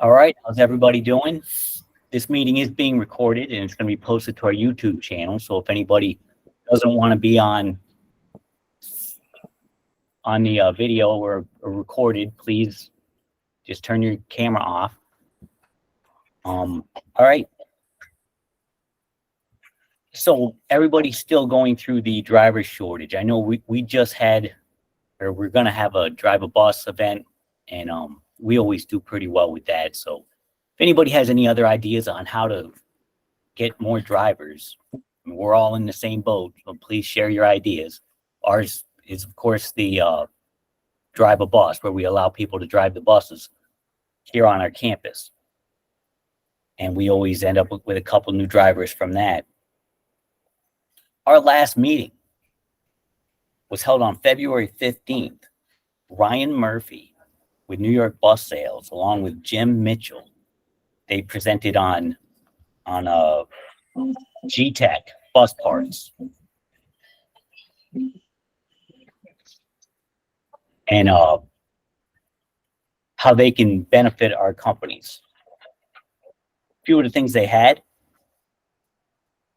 All right, how's everybody doing? This meeting is being recorded and it's going to be posted to our YouTube channel. So if anybody doesn't want to be on the video or recorded, please just turn your camera off. All right. So everybody's still going through the driver shortage. I know we just had, or we're going to have a drive a bus event, and we always do pretty well with that. So if anybody has any other ideas on how to get more drivers, we're all in the same boat, so please share your ideas. Ours is, of course, the drive a bus, where we allow people to drive the buses here on our campus. And we always end up with a couple new drivers from that. Our last meeting was held on February 15th. Ryan Murphy with New York Bus Sales, along with Jim Mitchell, they presented on GTech bus parts. And how they can benefit our companies. A few of the things they had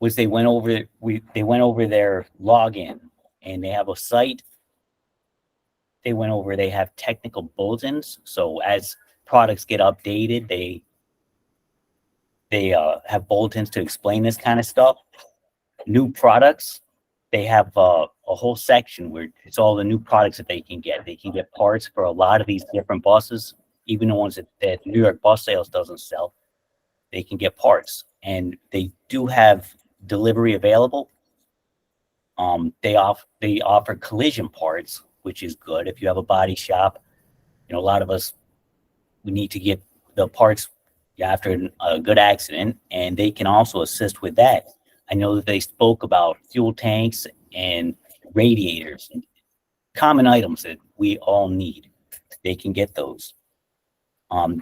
was they went over their login, and they have a site. They have technical bulletins. So as products get updated, they have bulletins to explain this kind of stuff. New products, they have a whole section where it's all the new products that they can get. They can get parts for a lot of these different buses, even the ones that New York Bus Sales doesn't sell. They can get parts, and they do have delivery available. They offer collision parts, which is good. If you have a body shop, a lot of us, we need to get the parts after a good accident, and they can also assist with that. I know that they spoke about fuel tanks and radiators, common items that we all need. They can get those.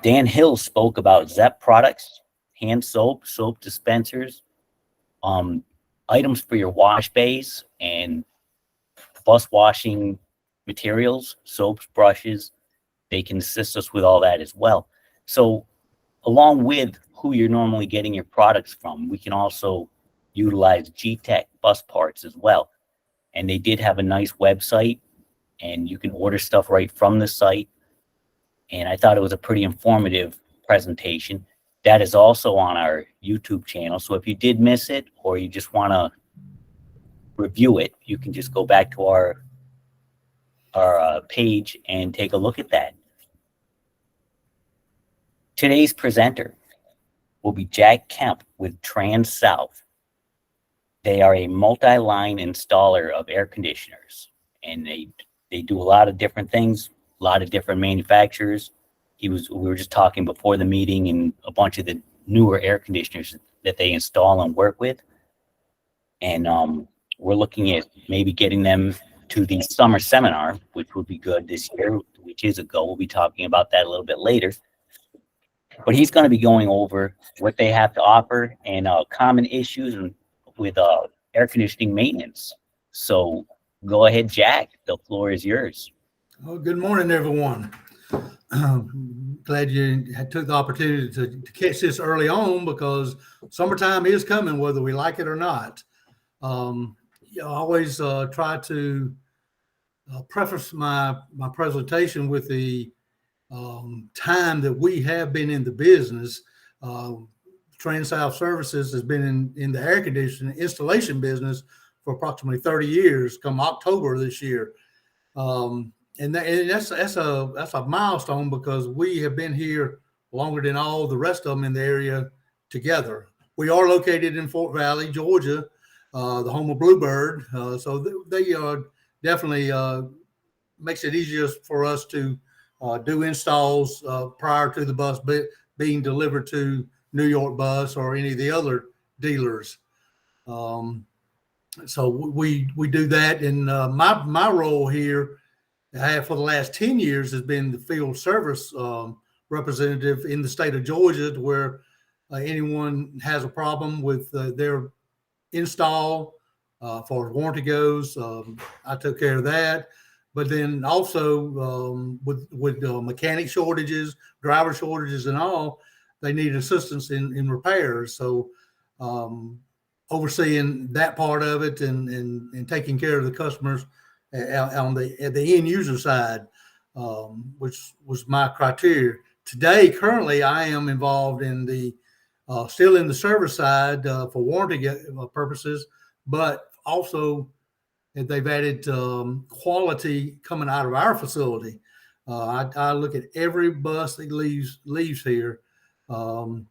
Dan Hill spoke about Zep products, hand soap, soap dispensers, items for your wash bays and bus washing materials, soaps, brushes. They can assist us with all that as well. So along with who you're normally getting your products from, we can also utilize GTech bus parts as well. And they did have a nice website, and you can order stuff right from the site. And I thought it was a pretty informative presentation. That is also on our YouTube channel. So if you did miss it, or you just want to review it, you can just go back to our page and take a look at that. Today's presenter will be Jack Kemp with Trans South. They are a multi-line installer of air conditioners, and they do a lot of different things, a lot of different manufacturers. We were just talking before the meeting, and a bunch of the newer air conditioners that they install and work with. And we're looking at maybe getting them to the summer seminar, which would be good this year, which is a go. We'll be talking about that a little bit later. But he's going to be going over what they have to offer and common issues with air conditioning maintenance. So go ahead, Jack. The floor is yours. Well, good morning, everyone. Glad you took the opportunity to catch this early on, because summertime is coming, whether we like it or not. I always try to preface my presentation with the time that we have been in the business. Trans South Services has been in the air conditioning installation business for approximately 30 years. Come October this year, and that's a milestone, because we have been here longer than all the rest of them in the area together. We are located in Fort Valley, Georgia, the home of Bluebird. So they definitely makes it easier for us to do installs prior to the bus being delivered to New York Bus or any of the other dealers. So we do that. And my role here, I have for the last 10 years, has been the field service representative in the state of Georgia, to where anyone has a problem with their install, as far as warranty goes, I took care of that. but then also with mechanic shortages, driver shortages, and all, they need assistance in repairs. So overseeing that part of it and taking care of the customers on at the end user side, which was my criteria. Today, currently, I am involved in the still in the service side for warranty purposes, but also they've added quality coming out of our facility. I look at every bus that leaves here and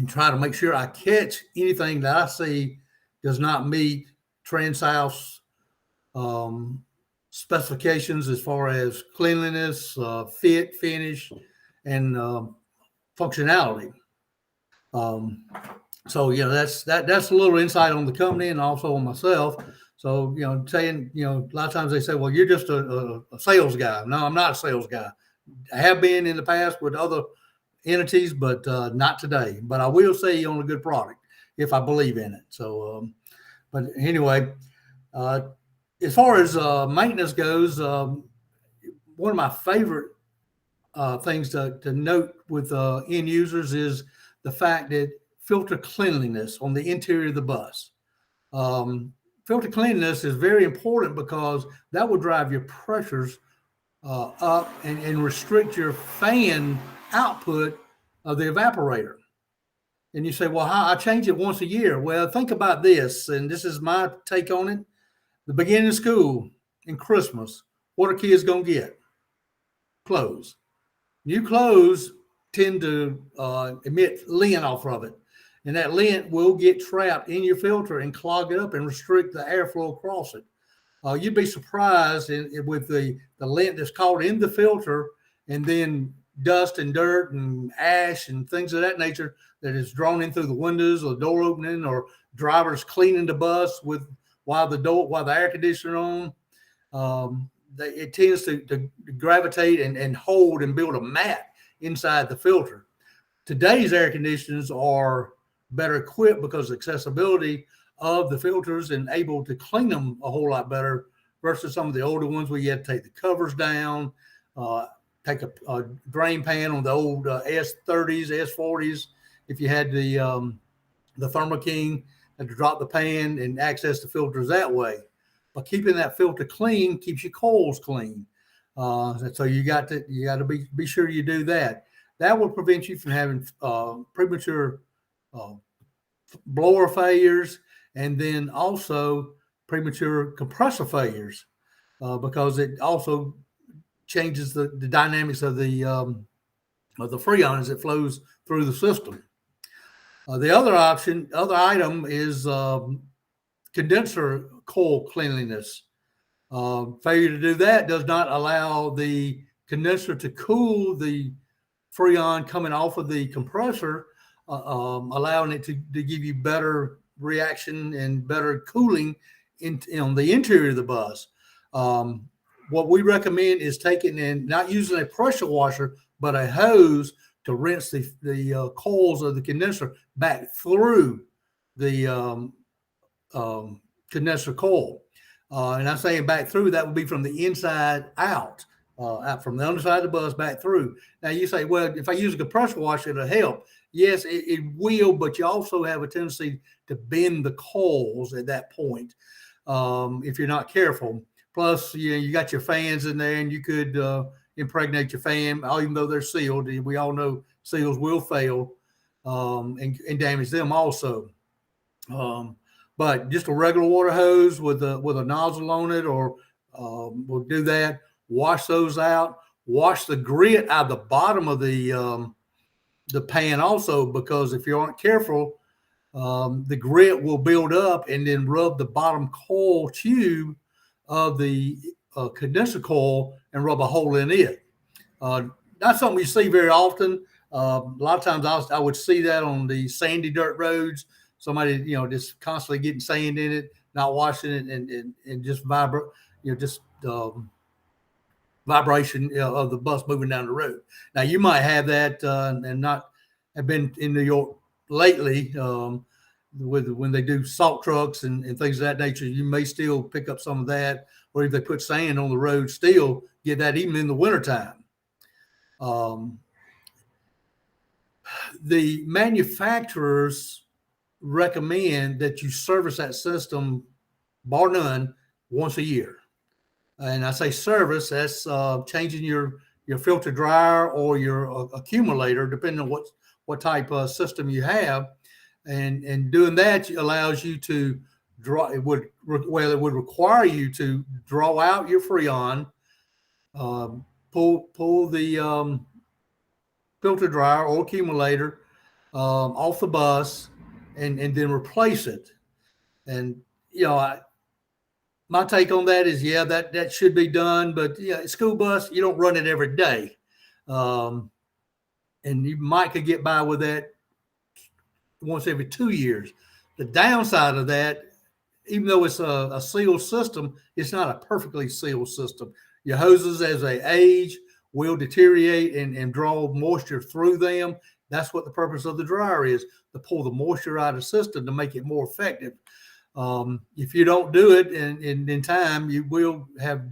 try to make sure I catch anything that I see does not meet TransSouth's specifications as far as cleanliness, fit, finish, and functionality. So that's a little insight on the company and also on myself. So saying a lot of times they say, well, you're just a sales guy. No, I'm not a sales guy. I have been in the past with other entities, but not today. But I will say you own a good product if I believe in it. So, but anyway, as far as maintenance goes, one of my favorite things to note with end users is the fact that filter cleanliness on the interior of the bus. Filter cleanliness is very important because that will drive your pressures up and restrict your fan output of the evaporator. And you say, well, I change it once a year. Well, think about this, and this is my take on it. The beginning of school and Christmas, what are kids going to get? Clothes. New clothes tend to emit lint off of it. And that lint will get trapped in your filter and clog it up and restrict the airflow across it. You'd be surprised with the lint that's caught in the filter and then dust and dirt and ash and things of that nature that is drawn in through the windows or the door opening or drivers cleaning the bus while the air conditioner on. It tends to gravitate and hold and build a mat inside the filter. Today's air conditioners are better equipped because of accessibility of the filters and able to clean them a whole lot better versus some of the older ones where you had to take the covers down, take a drain pan on the old S30s, S40s. If you had the Thermo King, had to drop the pan and access the filters that way. But keeping that filter clean keeps your coils clean. So you got to be sure you do that. That will prevent you from having premature blower failures and then also premature compressor failures because it also changes the dynamics of the Freon as it flows through the system. The other item is condenser coil cleanliness. Failure to do that does not allow the condenser to cool the Freon coming off of the compressor, allowing it to give you better reaction and better cooling on the interior of the bus. What we recommend is taking and not using a pressure washer, but a hose to rinse the coils of the condenser back through the condenser coil. And I'm saying back through, that would be from the inside out from the underside of the bus back through. Now you say, well, if I use a compressor washer, it'll help. Yes, it will, but you also have a tendency to bend the coils at that point if you're not careful. Plus, you got your fans in there, and you could impregnate your fan, even though they're sealed. We all know seals will fail and damage them also. But just a regular water hose with a nozzle on it, or we'll do that. Wash those out. Wash the grit out of the bottom of the pan also, because if you aren't careful, the grit will build up and then rub the bottom coil tube of the condenser coil and rub a hole in it. Not something you see very often. A lot of times I would see that on the sandy dirt roads. Somebody, just constantly getting sand in it, not washing it, and just vibration of the bus moving down the road. Now you might have that and not have been in New York lately when they do salt trucks and things of that nature. You may still pick up some of that, or if they put sand on the road, still get that even in the wintertime. The manufacturers recommend that you service that system, bar none, once a year. And I say service, that's changing your filter dryer or your accumulator, depending on what type of system you have. And doing that allows you to draw. It would require you to draw out your Freon, pull the filter dryer or accumulator off the bus, and then replace it. And my take on that is, that should be done, but school bus, you don't run it every day, and you might could get by with that once every 2 years. The downside of that, even though it's a sealed system, it's not a perfectly sealed system. Your hoses, as they age, will deteriorate and draw moisture through them. That's what the purpose of the dryer is, to pull the moisture out of the system to make it more effective. If you don't do it in time, you will have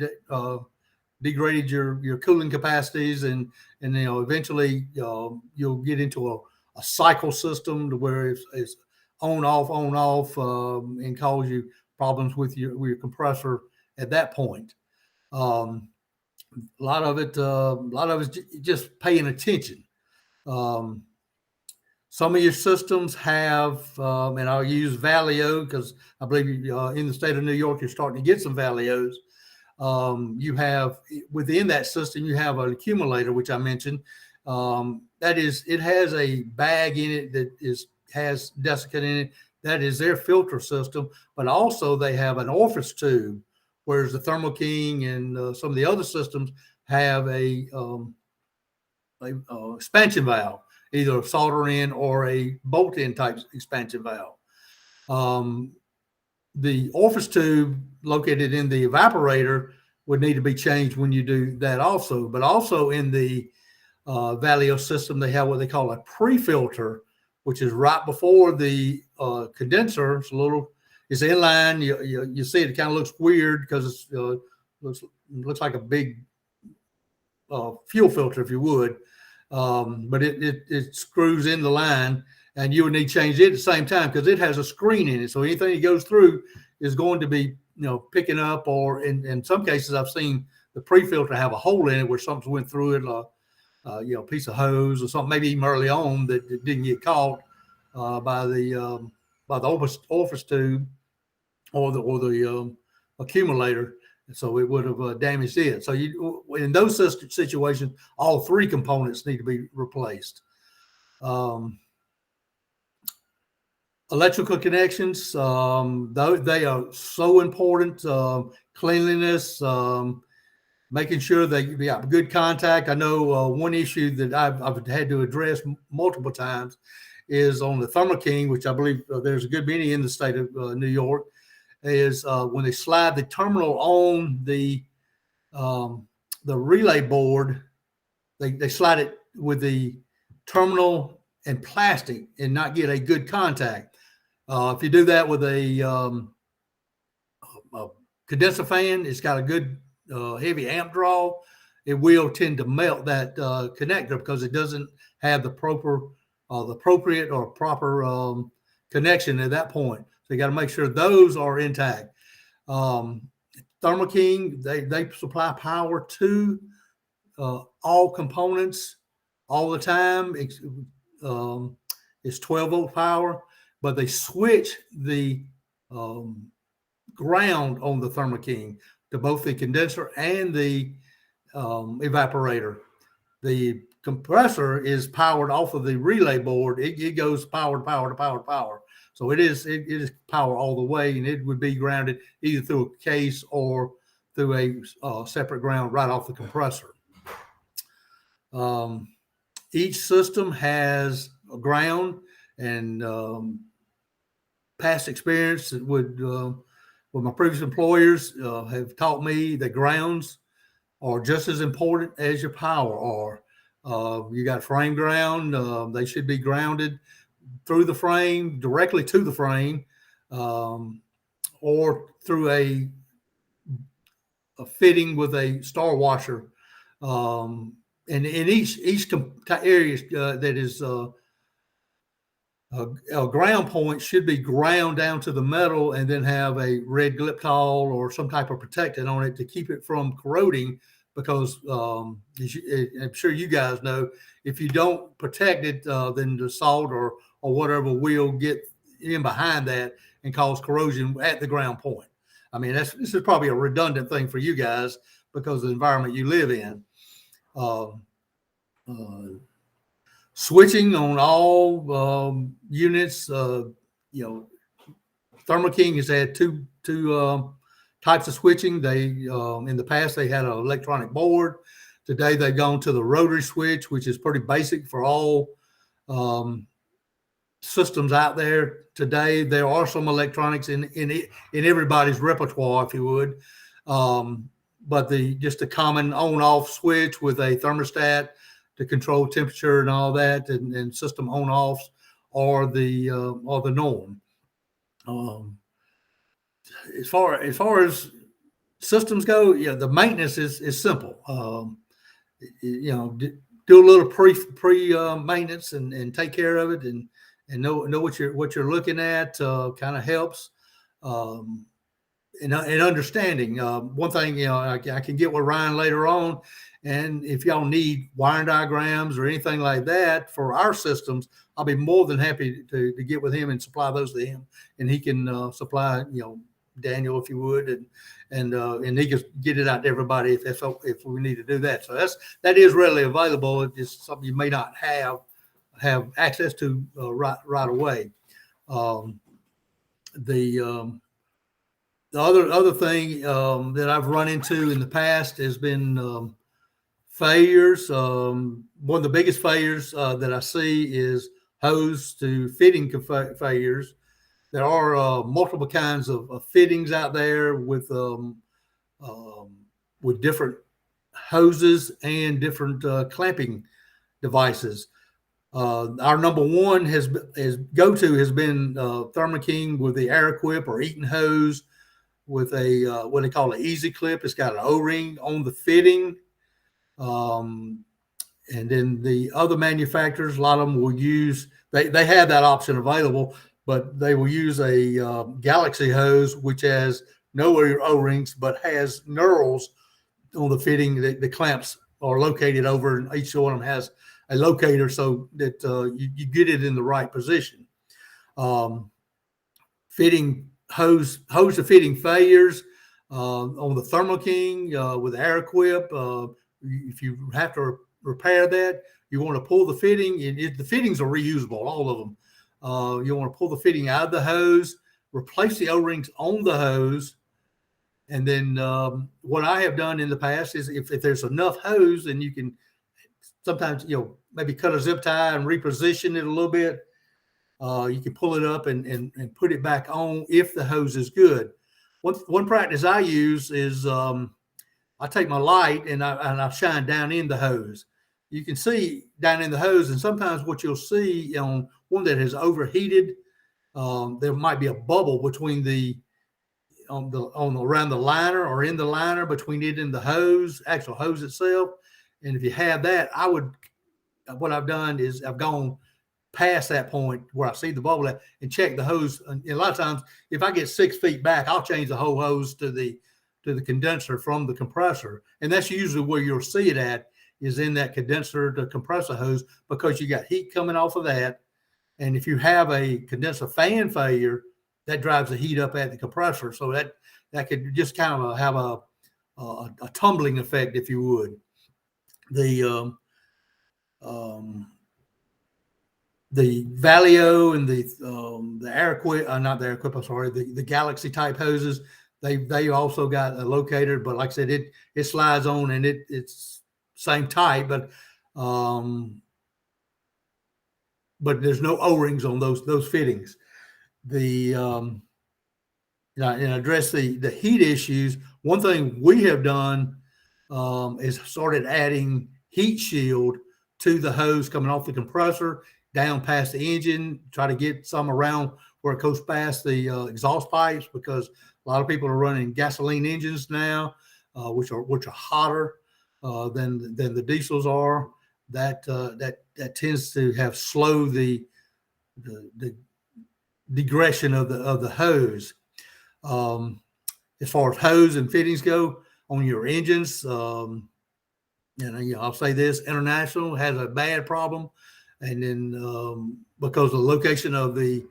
degraded your cooling capacities, and eventually you'll get into a cycle system to where it's on off, and cause you problems with your compressor at that point. A lot of it is just paying attention. Some of your systems have, and I'll use Valio because I believe in the state of New York, you're starting to get some Valios. You have within that system, you have an accumulator, which I mentioned. It has a bag in it that has desiccant in it. That is their filter system, but also they have an orifice tube, whereas the Thermo King and some of the other systems have a expansion valve, either a solder in or a bolt in type expansion valve. The orifice tube located in the evaporator would need to be changed when you do that also. But also in the Valio system, they have what they call a pre-filter, which is right before the condenser. It's inline. You see it kind of looks weird because it looks like a big fuel filter, if you would. But it screws in the line, and you would need to change it at the same time because it has a screen in it. So anything that goes through is going to be picking up, or in some cases I've seen the pre-filter have a hole in it where something went through it, a piece of hose or something, maybe even early on that didn't get caught by the orifice tube or the accumulator. So it would have damaged it. So in those situations, all three components need to be replaced. Electrical connections, they are so important. Cleanliness, making sure that you got good contact. I know one issue that I've had to address multiple times is on the Thermo King, which I believe there's a good many in the state of New York, is when they slide the terminal on the relay board, they slide it with the terminal and plastic and not get a good contact. If you do that with a condenser fan, it's got a good heavy amp draw, it will tend to melt that connector because it doesn't have the appropriate or proper connection at that point. So you got to make sure those are intact. Thermo King, they supply power to all components all the time. It's 12-volt power, but they switch the ground on the Thermo King to both the condenser and the evaporator. The compressor is powered off of the relay board. It goes power to power to power to power. So it is power all the way, and it would be grounded either through a case or through a separate ground right off the compressor. Each system has a ground, and past experience with my previous employers have taught me that grounds are just as important as your power are. You got frame ground, they should be grounded through the frame, directly to the frame, or through a a fitting with a star washer. And in each area that is a ground point should be ground down to the metal and then have a red Gliptol or some type of protectant on it to keep it from corroding. Because I'm sure you guys know, if you don't protect it, then the salt or whatever will get in behind that and cause corrosion at the ground point. I mean, this is probably a redundant thing for you guys because of the environment you live in. Switching on all units, Thermo King has had two types of switching. They in the past they had an electronic board. Today they've gone to the rotary switch, which is pretty basic for all systems out there today. There are some electronics in everybody's repertoire, if you would, but just a common on-off switch with a thermostat to control temperature and all that, and system on-offs are the norm. As far as systems go, the maintenance is simple. Do a little pre maintenance and take care of it, and know what you're looking at. Kind of helps. And understanding. One thing, I can get with Ryan later on, and if y'all need wiring diagrams or anything like that for our systems, I'll be more than happy to get with him and supply those to him, and he can supply, Daniel, if you would, and he can get it out to everybody if we need to do that. So that is readily available. It's just something you may not have access to right away. The other thing that I've run into in the past has been failures. One of the biggest failures that I see is hose to fitting failures. There are multiple kinds of fittings out there with different hoses and different clamping devices. Our number one has been Thermo King with the Air-Equip or Eaton hose with a what they call an easy clip. It's got an O-ring on the fitting. And then the other manufacturers, a lot of them will use, they have that option available, but they will use a Galaxy hose, which has no O-rings, but has knurls on the fitting. The clamps are located over, and each one of them has a locator so that you get it in the right position. Fitting hose to fitting failures on the Thermo King with Air-Equip. If you have to repair that, you want to pull the fitting. The fittings are reusable, all of them. You want to pull the fitting out of the hose, replace the O-rings on the hose, and then what I have done in the past is if there's enough hose, then you can sometimes maybe cut a zip tie and reposition it a little bit. You can pull it up and put it back on if the hose is good. One practice I use is I take my light and I shine down in the hose. You can see down in the hose, and sometimes what you'll see on one that has overheated, there might be a bubble between around the liner or in the liner between it and the actual hose itself. And if you have that, what I've done is I've gone past that point where I see the bubble at and check the hose. And a lot of times, if I get 6 feet back, I'll change the whole hose to the condenser from the compressor. And that's usually where you'll see it at, is in that condenser to compressor hose, because you got heat coming off of that. And if you have a condenser fan failure, that drives the heat up at the compressor. So that could just kind of have a tumbling effect, if you would. The Valio and the Air-Equip, not the Air-Equip, I'm sorry, the Galaxy type hoses, they also got a locator, but like I said, it slides on and it's same type, but there's no O-rings on those fittings. And address the heat issues. One thing we have done is started adding heat shield to the hose coming off the compressor down past the engine, try to get some around where it goes past the exhaust pipes, because a lot of people are running gasoline engines now. which are hotter than the diesels are. That tends to have slow the degression of the hose. As far as hose and fittings go on your engines, I'll say this: International has a bad problem, and then because of the location of the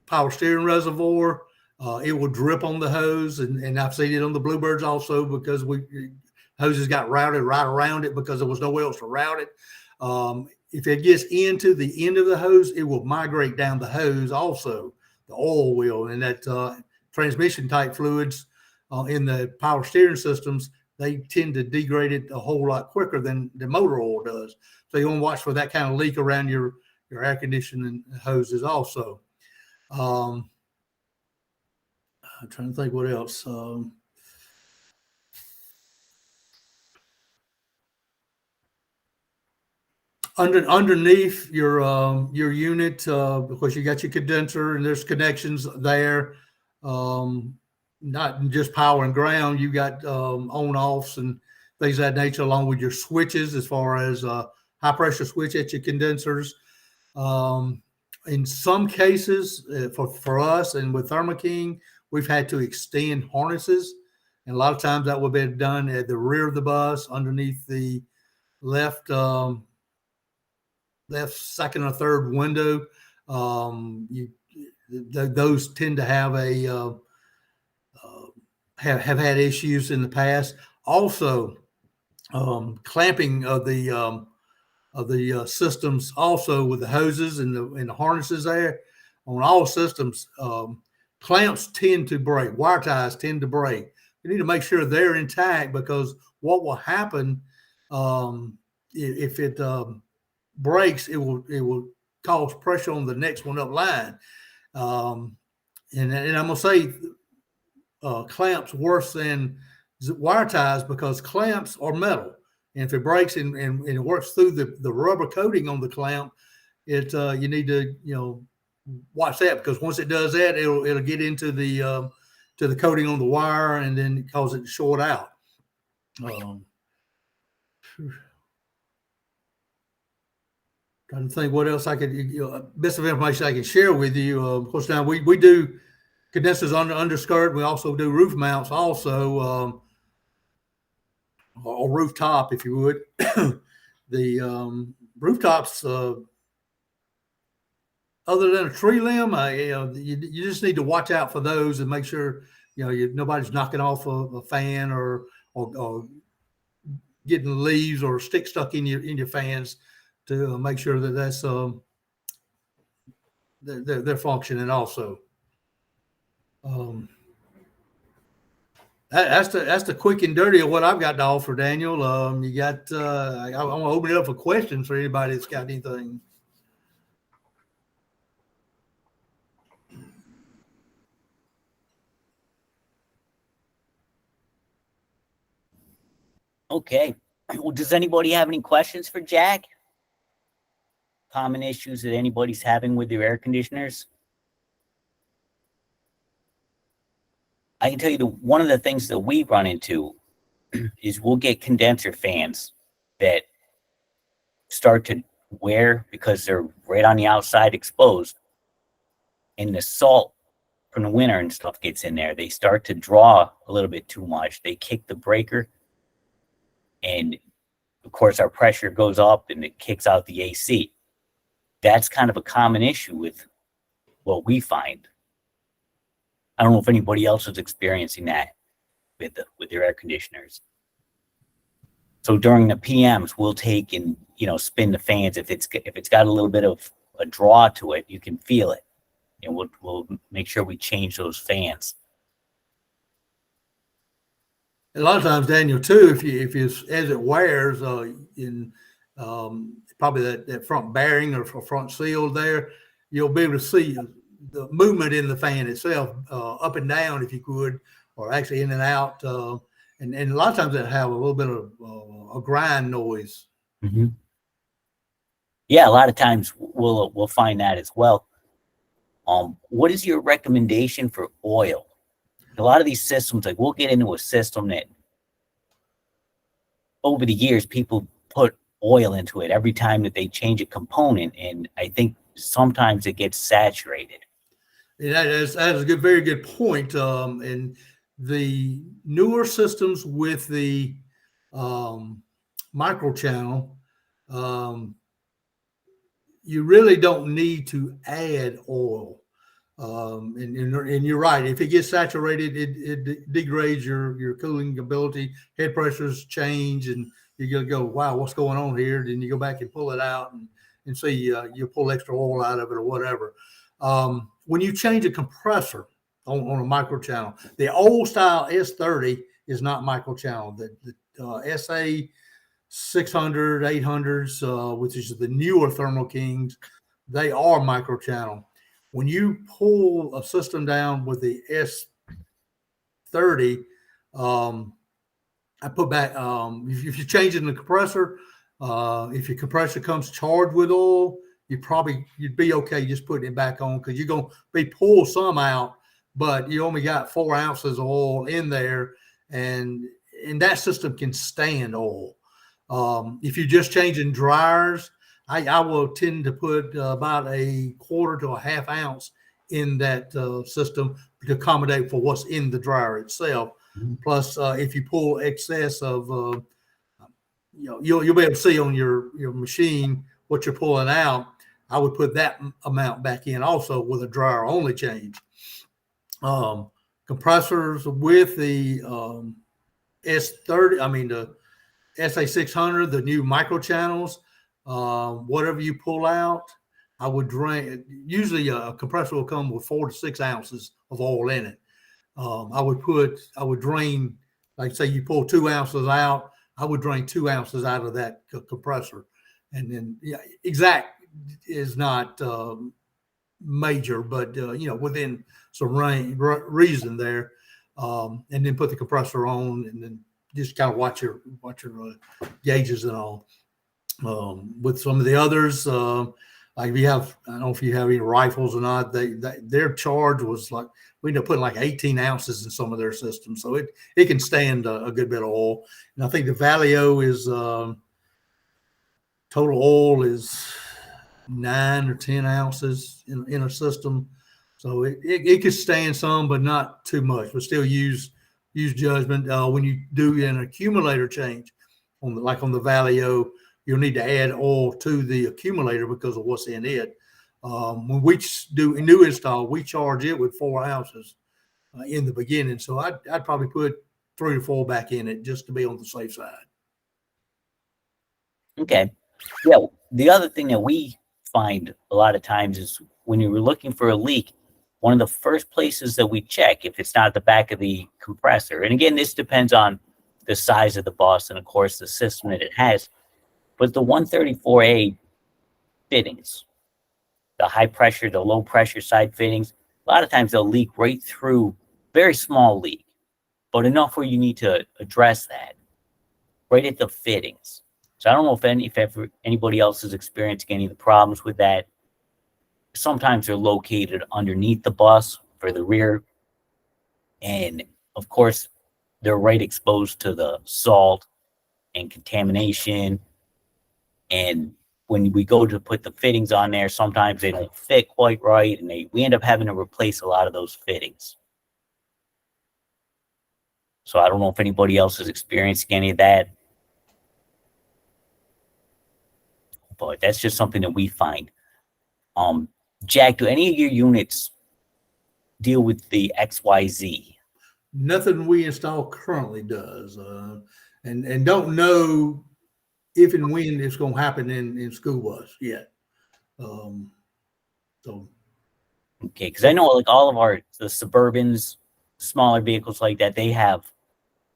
power steering reservoir, it will drip on the hose, and I've seen it on the Bluebirds also because hoses got routed right around it because there was nowhere else to route it. If it gets into the end of the hose, it will migrate down the hose also, the oil will, and that transmission type fluids in the power steering systems, they tend to degrade it a whole lot quicker than the motor oil does. So you want to watch for that kind of leak around your air conditioning hoses also. I'm trying to think what else. Underneath your unit, because you got your condenser and there's connections there. Not just power and ground, you got on-offs and things of that nature, along with your switches as far as high pressure switch at your condensers. In some cases, for us and with Thermo King, we've had to extend harnesses. And a lot of times that will be done at the rear of the bus, underneath the left second or third window. Those tend to have have had issues in the past. Also, clamping of the systems, also with the hoses and the harnesses there on all systems. Clamps tend to break. Wire ties tend to break. You need to make sure they're intact, because what will happen if it breaks, it will cause pressure on the next one up line. And I'm gonna say clamps worse than wire ties, because clamps are metal, and if it breaks and it works through the rubber coating on the clamp, you need to watch that, because once it does that, it'll get into the coating on the wire and then cause it to short out. Trying to think what else I could, bits of information I can share with you. Of course, now we do condensers underskirt. We also do roof mounts also, or rooftop, if you would. The rooftops, other than a tree limb, you just need to watch out for those and make sure nobody's knocking off a fan or getting leaves or sticks stuck in your fans, to make sure that that's they're functioning also. That's the quick and dirty of what I've got to offer, Daniel. You got I want to open it up for questions for anybody that's got anything. Okay. Well, does anybody have any questions for Jack? Common issues that anybody's having with their air conditioners? I can tell you one of the things that we run into is we'll get condenser fans that start to wear because they're right on the outside exposed, and the salt from the winter and stuff gets in there. They start to draw a little bit too much. They kick the breaker, and of course our pressure goes up and it kicks out the AC. That's kind of a common issue with what we find. I don't know if anybody else is experiencing that with their air conditioners. So during the PMs, we'll take and spin the fans. If it's got a little bit of a draw to it, you can feel it, and we'll make sure we change those fans. A lot of times, Daniel, too, if you as it wears in probably that front bearing or front seal there, you'll be able to see the movement in the fan itself, up and down, if you could, or actually in and out. And a lot of times it have a little bit of a grind noise. Mm-hmm. Yeah, a lot of times we'll find that as well. What is your recommendation for oil? a lot of these systems, like we'll get into a system that over the years, people put oil into it every time that they change a component. And I think sometimes it gets saturated. Yeah, that is a very good point. And the newer systems with the micro channel, you really don't need to add oil. And you're right. If it gets saturated, it degrades your cooling ability. Head pressures change, and you're gonna go, wow, what's going on here? Then you go back and pull it out and see you pull extra oil out of it or whatever. When you change a compressor on a micro channel, the old style S30 is not micro channel. The SA 600, 800s, which is the newer Thermo Kings, they are micro channel. When you pull a system down with the S30, I put back, if you're changing the compressor, if your compressor comes charged with oil, you'd be okay just putting it back on, because you're going to be pull some out, but you only got 4 ounces of oil in there, and that system can stand oil. If you're just changing dryers, I will tend to put about a quarter to a half ounce in that system to accommodate for what's in the dryer itself. Mm-hmm. Plus, if you pull excess of, you'll be able to see on your machine what you're pulling out. I would put that amount back in also with a dryer only change. Compressors with the S30, I mean the SA600, the new micro channels, whatever you pull out, I would drain. Usually a compressor will come with 4 to 6 ounces of oil in it. I would drain, like say you pull 2 ounces out, I would drain 2 ounces out of that compressor. And then exact is not major, but within some reason there. And then put the compressor on, and then just kind of watch your gauges and all. With some of the others, like if you have, I don't know if you have any rifles or not, their charge was like, we ended up putting like 18 ounces in some of their systems. So it can stand a good bit of oil. And I think the Valio is total oil is 9 or 10 ounces in a system. So it could stand some, but not too much, but still use judgment. When you do an accumulator change on the Valio, you'll need to add oil to the accumulator because of what's in it. When we do a new install, we charge it with 4 ounces in the beginning. So I'd probably put 3 to 4 back in it just to be on the safe side. Okay. Yeah. The other thing that we find a lot of times is when you're looking for a leak, one of the first places that we check, if it's not the back of the compressor, and again, this depends on the size of the bus and of course the system that it has, but the 134A fittings, the high pressure, the low pressure side fittings, a lot of times they'll leak right through, very small leak, but enough where you need to address that right at the fittings. So I don't know if anybody else is experiencing any of the problems with that. Sometimes they're located underneath the bus for the rear. And of course, they're right exposed to the salt and contamination. And when we go to put the fittings on there, sometimes they don't fit quite right. And we end up having to replace a lot of those fittings. So I don't know if anybody else is experiencing any of that. But that's just something that we find. Jack, do any of your units deal with the XYZ? Nothing we install currently does, and don't know if and when it's going to happen in school bus yet. So okay, because I know like all of the Suburbans, smaller vehicles like that, they have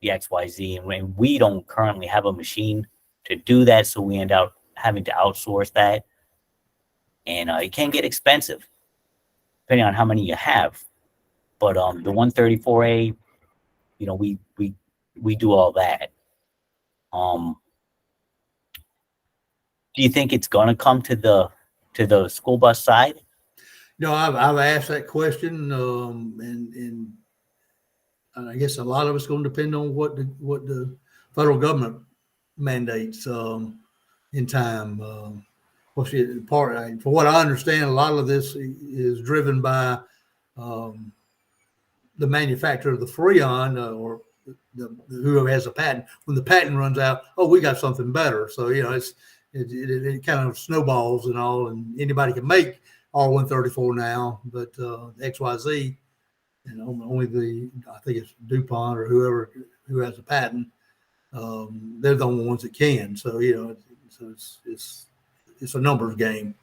the XYZ, and we don't currently have a machine to do that, so we end up having to outsource that, and it can get expensive depending on how many you have. But the 134A, we do all that. Do you think it's gonna come to the school bus side? I've asked that question, and I guess a lot of it's going to depend on what the federal government mandates in time. For what I understand, a lot of this is driven by um, the manufacturer of the Freon or whoever has a patent. When the patent runs out, oh, we got something better. So it kind of snowballs and all, and anybody can make R134 now, but XYZ, and only I think it's DuPont or whoever who has a patent. They're the only ones that can. So it's a numbers game.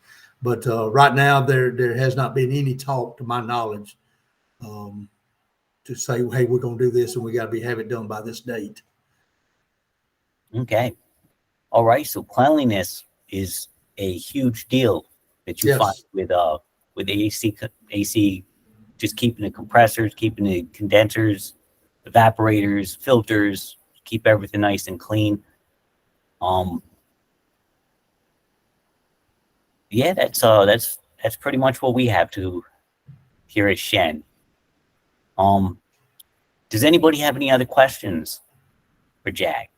But right now there has not been any talk, to my knowledge, to say, hey, we're going to do this and we got to have it done by this date. Okay. All right. So cleanliness is a huge deal that you find with AC, just keeping the compressors, keeping the condensers, evaporators, filters, keep everything nice and clean. Yeah, that's pretty much what we have to here at Shen. Does anybody have any other questions for Jack?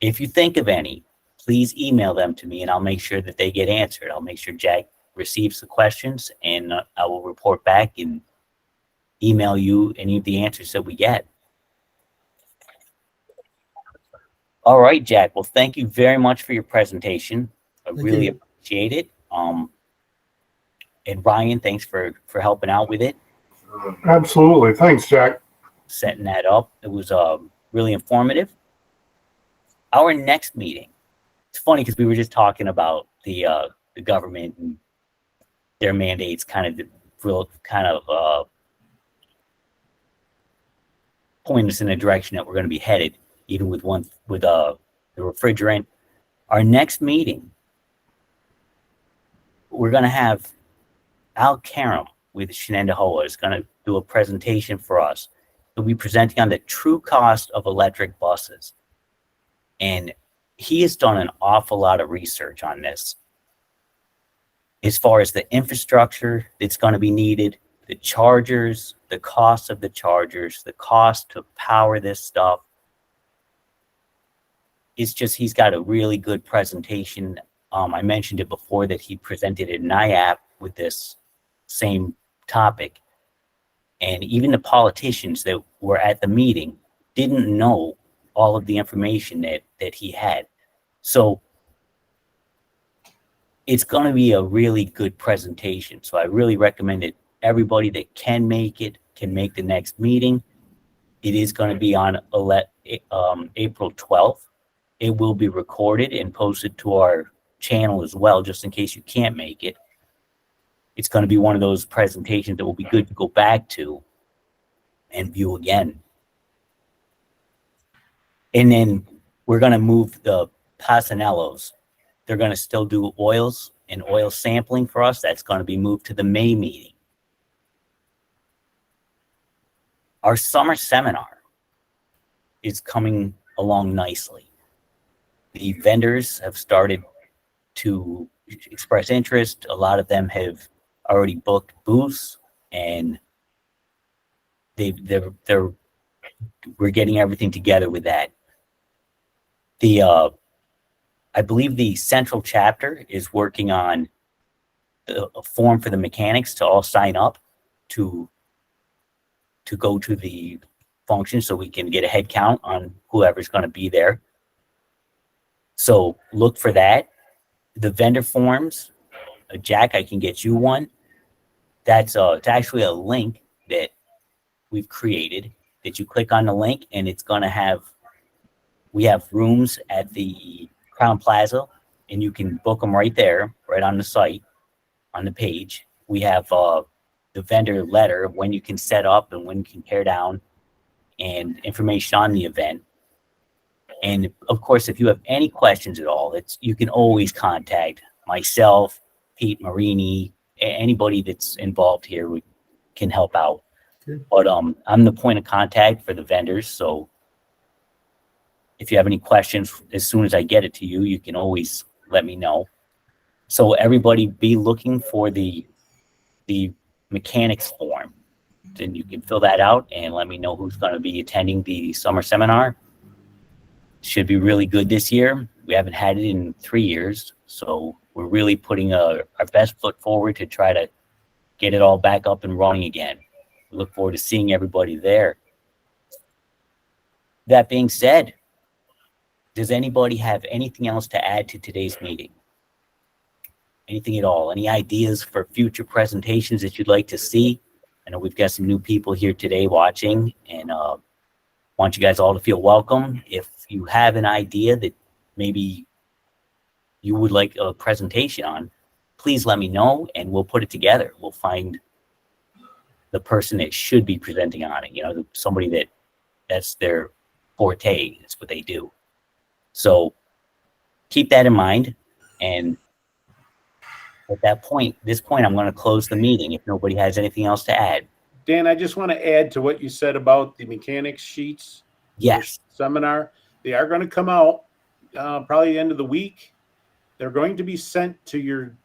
If you think of any, please email them to me and I'll make sure that they get answered. I'll make sure Jack receives the questions and I will report back and email you any of the answers that we get. All right, Jack. Well, thank you very much for your presentation. I really appreciate it. And Ryan, thanks for helping out with it. Absolutely. Thanks, Jack. Setting that up. It was really informative. Our next meeting, it's funny because we were just talking about the government and their mandates kind of point us in a direction that we're going to be headed, even with the refrigerant. Our next meeting, we're going to have Al Karam with Shenandoah is going to do a presentation for us. He'll be presenting on the true cost of electric buses. And he has done an awful lot of research on this as far as the infrastructure that's going to be needed, the chargers, the cost of the chargers, the cost to power this stuff. It's just, he's got a really good presentation. I mentioned it before that he presented at NIAP with this same topic. And even the politicians that were at the meeting didn't know all of the information that he had. So it's going to be a really good presentation. So I really recommend it. Everybody that can make it can make the next meeting. It is going to be on April 12th. It will be recorded and posted to our channel as well, just in case you can't make it. It's going to be one of those presentations that will be good to go back to and view again. And then we're going to move the Pasanellos. They're going to still do oils and oil sampling for us. That's going to be moved to the May meeting. Our summer seminar is coming along nicely. The vendors have started to express interest. A lot of them have already booked booths, and we're getting everything together with that. I believe the central chapter is working on a form for the mechanics to all sign up to go to the function, so we can get a head count on whoever's going to be there. So look for that. The vendor forms, Jack, I can get you one. It's actually a link that we've created that you click on the link, and it's going to we have rooms at the Crown Plaza, and you can book them right there, right on the site, on the page. We have the vendor letter of when you can set up and when you can tear down, and information on the event. And of course, if you have any questions at all, you can always contact myself, Pete Marini, anybody that's involved here. We can help out. Okay. But I'm the point of contact for the vendors. So if you have any questions, as soon as I get it to you, you can always let me know. So everybody be looking for the mechanics form. then you can fill that out and let me know who's going to be attending the summer seminar. Should be really good this year. We haven't had it in 3 years, so we're really putting our best foot forward to try to get it all back up and running again. We look forward to seeing everybody there. That being said, does anybody have anything else to add to today's meeting? Anything at all? Any ideas for future presentations that you'd like to see? I know we've got some new people here today watching, and want you guys all to feel welcome. If you have an idea that maybe you would like a presentation on, please let me know and we'll put it together. We'll find the person that should be presenting on it, somebody that's their forte. That's what they do. So keep that in mind. And at this point, I'm going to close the meeting if nobody has anything else to add. Dan, I just want to add to what you said about the mechanics sheets. Yes. Seminar. They are going to come out probably the end of the week. They're going to be sent to your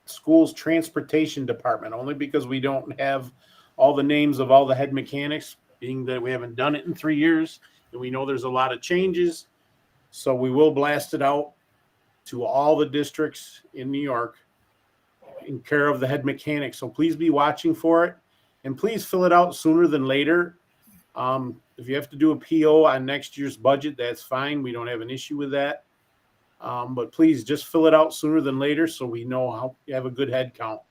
school's transportation department, only because we don't have all the names of all the head mechanics, being that we haven't done it in 3 years, and we know there's a lot of changes. So we will blast it out to all the districts in New York in care of the head mechanic. So please be watching for it, and please fill it out sooner than later. If you have to do a PO on next year's budget, that's fine. We don't have an issue with that. But please just fill it out sooner than later so we know how you have a good head count.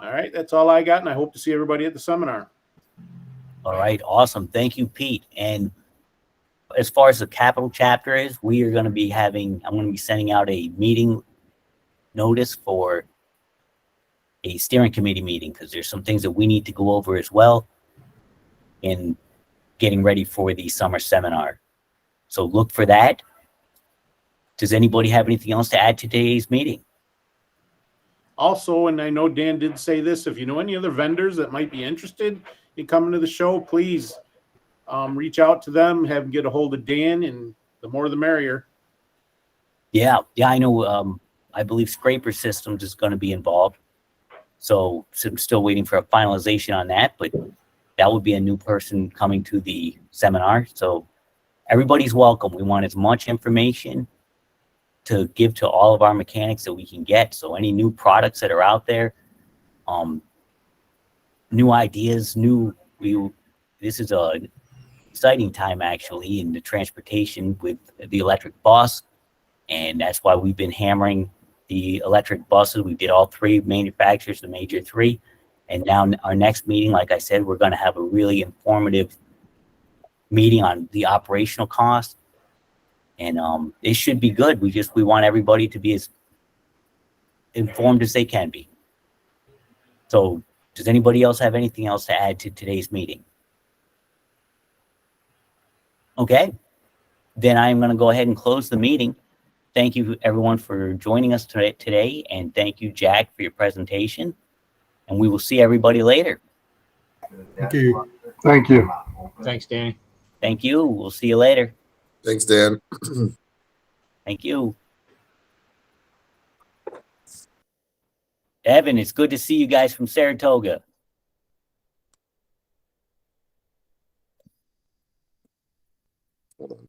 All right, that's all I got, and I hope to see everybody at the seminar. All right, awesome. Thank you, Pete. And as far as the capital chapter is, I'm going to be sending out a meeting notice for a steering committee meeting, because there's some things that we need to go over as well in getting ready for the summer seminar. So look for that. Does anybody have anything else to add to today's meeting? Also, and I know Dan did say this, if you know any other vendors that might be interested in coming to the show, please reach out to them, have them get a hold of Dan, and the more the merrier. Yeah, I know. I believe Scraper Systems is going to be involved. So I'm still waiting for a finalization on that, but that would be a new person coming to the seminar. So everybody's welcome. We want as much information to give to all of our mechanics that we can get. So any new products that are out there, new ideas, this is a exciting time actually in the transportation with the electric bus. And that's why we've been hammering the electric buses. We did all 3 manufacturers, the major 3. And now our next meeting, like I said, we're going to have a really informative meeting on the operational cost. And it should be good. We want everybody to be as informed as they can be. So does anybody else have anything else to add to today's meeting? Okay, then I'm going to go ahead and close the meeting. Thank you everyone for joining us today, and thank you, Jack, for your presentation. And we will see everybody later. Thank you. Thank you. Thanks, Danny. Thank you. We'll see you later. Thanks, Dan. Thank you. Evan, it's good to see you guys from Saratoga. Hold on.